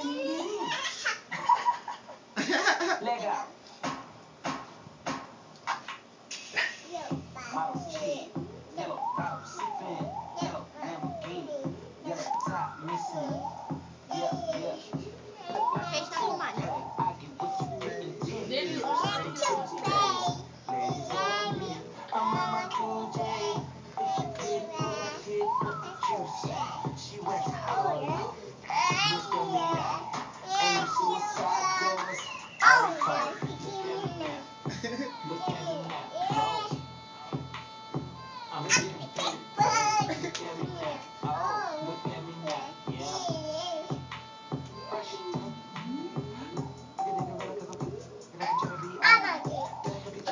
Leg out. Model speed. Yellow bottle sipping. Yellow Lamborghini. Yellow top missing. Yeah, yeah. Fecha a armário. Ladies on me. I'm on my King J. If she fit for the kid, what the juice? She went hard. Mr. Mia. And you suicide doors. All caught. Look at me now. I'm getting paid. Look at me now.